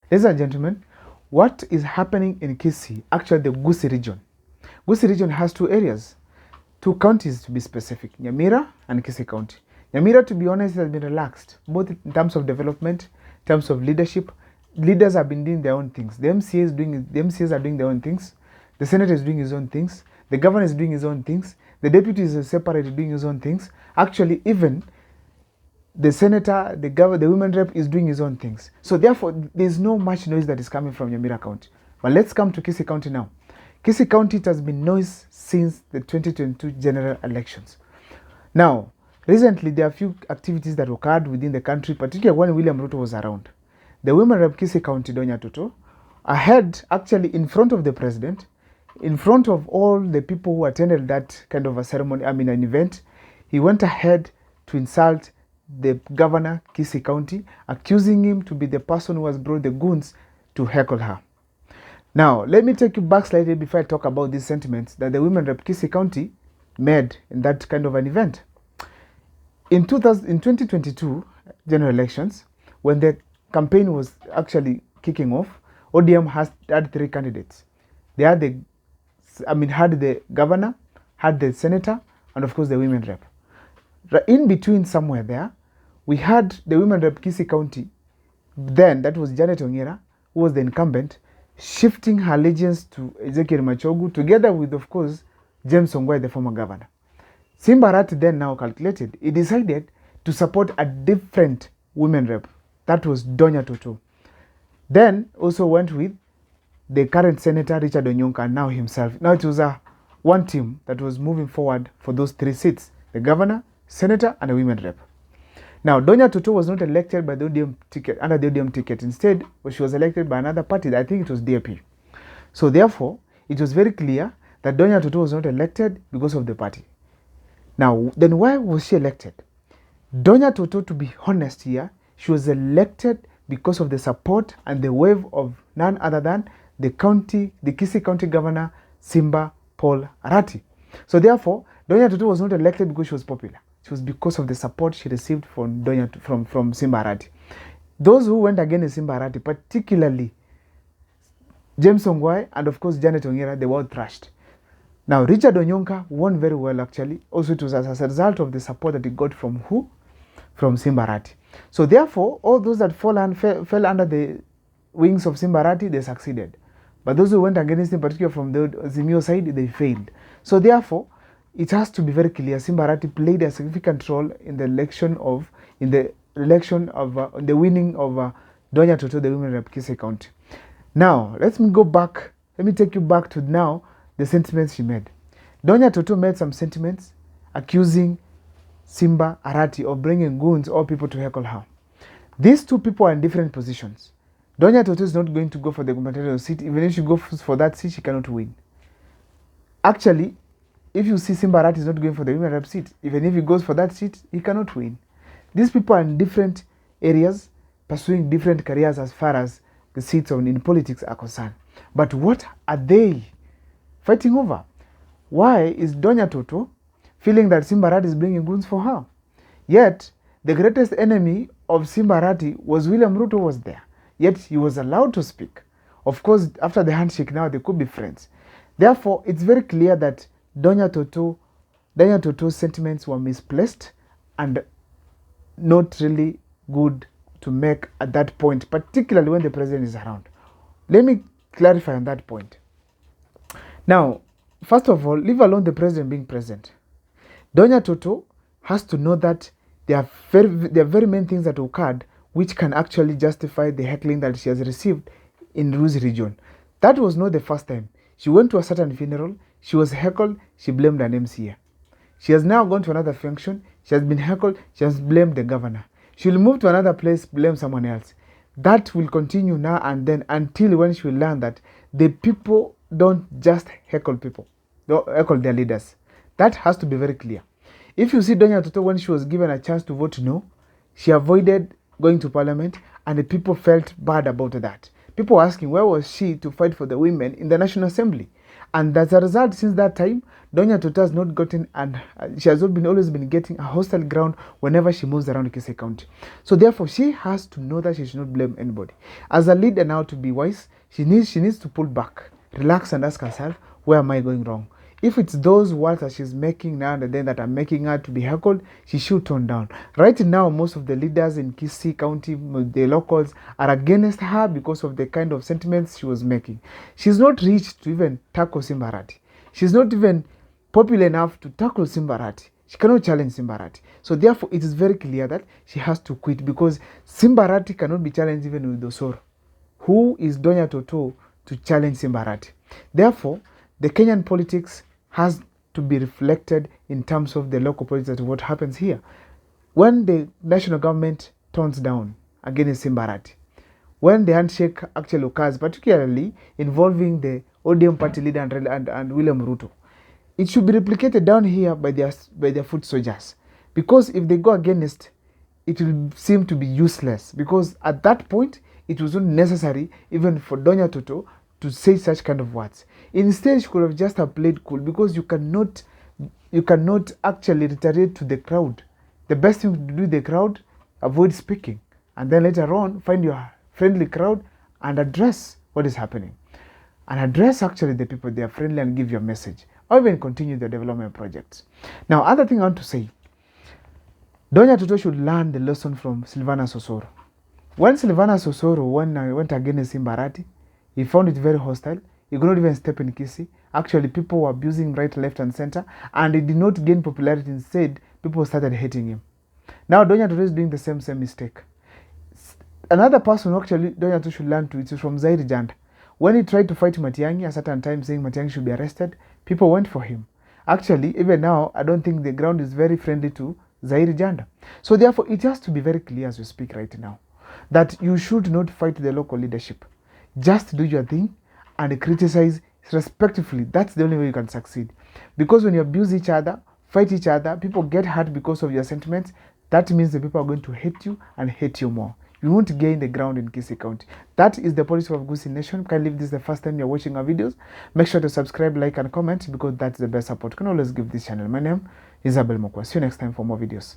Ladies and gentlemen, what is happening in Kisii, actually the Gusii region? Gusii region has two areas, two counties to be specific, Nyamira and Kisii County. Nyamira, to be honest, has been relaxed, both in terms of development, in terms of leadership. Leaders have been doing their own things. The MCAs are doing their own things. The senator is doing his own things. The governor is doing his own things. The deputy is separate doing his own things. Actually, even the senator, the governor, the women rep is doing his own things. So therefore, there's no much noise that is coming from Nyamira County. But let's come to Kisii County now. Kisii County, it has been noise since the 2022 general elections. Now, recently, there are a few activities that occurred within the country, particularly when William Ruto was around. The women rep Kisii County, Donya Tutu, ahead, actually in front of the president, in front of all the people who attended that kind of a ceremony, an event, he went ahead to insult the governor, Kisii County, accusing him to be the person who has brought the goons to heckle her. Now, let me take you back slightly before I talk about these sentiments that the women rep Kisii County made in that kind of an event. In 2022 general elections, when the campaign was actually kicking off, ODM had three candidates. They had had the governor, had the senator, and of course the women rep. In between somewhere there, we had the women rep Kisii County, then that was Janet Ongera, who was the incumbent, shifting her allegiance to Ezekiel Machogu, together with, of course, James Ongwae, the former governor. Simba Arati then now calculated, he decided to support a different women rep. That was Donya Tutu. Then also went with the current senator, Richard Onyonka, now himself. Now it was one team that was moving forward for those three seats, the governor, senator, and a women rep. Now, Donya Tutu was not elected by the ODM ticket, under the ODM ticket. Instead, she was elected by another party. I think it was DAP. So therefore, it was very clear that Donya Tutu was not elected because of the party. Now, then why was she elected? Donya Tutu, to be honest here, she was elected because of the support and the wave of none other than the Kisii County Governor, Simba Paul Arati. So therefore, Donya Tutu was not elected because she was popular. It was because of the support she received from Simba Arati. Those who went against Simba Arati, particularly James Ongwae and of course Janet Ongera, they were all thrashed. Now, Richard Onyonka won very well actually. Also, it was as a result of the support that he got from who? From Simba Arati. So therefore, all those that fell under the wings of Simba Arati, they succeeded. But those who went against him, particularly from the Zimio side, they failed. So therefore, it has to be very clear, Simba Arati played a significant role in the winning of Donya Tutu, the women rep Kisii County. Now, let me take you back to now the sentiments she made. Donya Tutu made some sentiments accusing Simba Arati of bringing goons or people to heckle her. These two people are in different positions. Donya Tutu is not going to go for the gubernatorial seat. Even if she goes for that seat, she cannot win. Actually, if you see Simba Arati is not going for the women rep seat, even if he goes for that seat, he cannot win. These people are in different areas, pursuing different careers as far as the seats in politics are concerned. But what are they fighting over? Why is Donya Tutu feeling that Simba Arati is bringing goons for her? Yet, the greatest enemy of Simba Arati was William Ruto was there. Yet, he was allowed to speak. Of course, after the handshake now, they could be friends. Therefore, it's very clear that Donya Tutu's sentiments were misplaced and not really good to make at that point, particularly when the president is around. Let me clarify on that point. Now, first of all, leave alone the president being present. Donya Tutu has to know that there are very many things that occurred which can actually justify the heckling that she has received in Ruzi region. That was not the first time. She went to a certain funeral, she was heckled, she blamed an MCA. She has now gone to another function, she has been heckled, she has blamed the governor. She will move to another place, blame someone else. That will continue now and then until when she will learn that the people don't just heckle people, don't heckle their leaders. That has to be very clear. If you see Donya Tutu, when she was given a chance to vote no, she avoided going to parliament and the people felt bad about that. People were asking where was she to fight for the women in the National Assembly. And as a result, since that time, Donya Toto has not gotten, and she has not been always been getting a hostile ground whenever she moves around Kisii County. So therefore, she has to know that she should not blame anybody. As a leader now, to be wise, she needs to pull back, relax, and ask herself, where am I going wrong? If it's those words that she's making now and then that are making her to be heckled, she should tone down. Right now, most of the leaders in Kisii County, the locals, are against her because of the kind of sentiments she was making. She's not reached to even tackle Simba Arati. She's not even popular enough to tackle Simba Arati. She cannot challenge Simba Arati. So therefore, it is very clear that she has to quit, because Simba Arati cannot be challenged even with Osoro. Who is Donya Toto to challenge Simba Arati? Therefore, the Kenyan politics has to be reflected in terms of the local politics, what happens here. When the national government tones down against Simba Arati, when the handshake actually occurs, particularly involving the ODM party leader and William Ruto, it should be replicated down here by their foot soldiers. Because if they go against, it will seem to be useless, because at that point, it was not necessary even for Donya Toto to say such kind of words. Instead, she could have just have played cool, because you cannot actually reiterate to the crowd. The best thing to do with the crowd, avoid speaking, and then later on find your friendly crowd and address what is happening, and address actually the people they are friendly and give your message, or even continue the development projects. Now, other thing I want to say, Donya Toto should learn the lesson from Silvanus Osoro. When Silvanus Osoro went against Simba Arati, he found it very hostile. He could not even step in Kisii. Actually, people were abusing right, left, and center, and he did not gain popularity. Instead, people started hating him. Now, Donya Toto is doing the same mistake. Another person who actually Donya Toto should learn to, is from Zairi Janda. When he tried to fight Matiang'i at a certain time, saying Matiang'i should be arrested, people went for him. Actually, even now, I don't think the ground is very friendly to Zairi Janda. So therefore, it has to be very clear as we speak right now that you should not fight the local leadership. Just do your thing and criticize respectfully. That's the only way you can succeed. Because when you abuse each other, fight each other, people get hurt because of your sentiments, that means the people are going to hate you and hate you more. You won't gain the ground in Kisii County. That is the policy of Gusii Nation. Kindly, if this is the first time you're watching our videos, make sure to subscribe, like, and comment, because that's the best support. You can always give this channel. My name is Abel Mokwa. See you next time for more videos.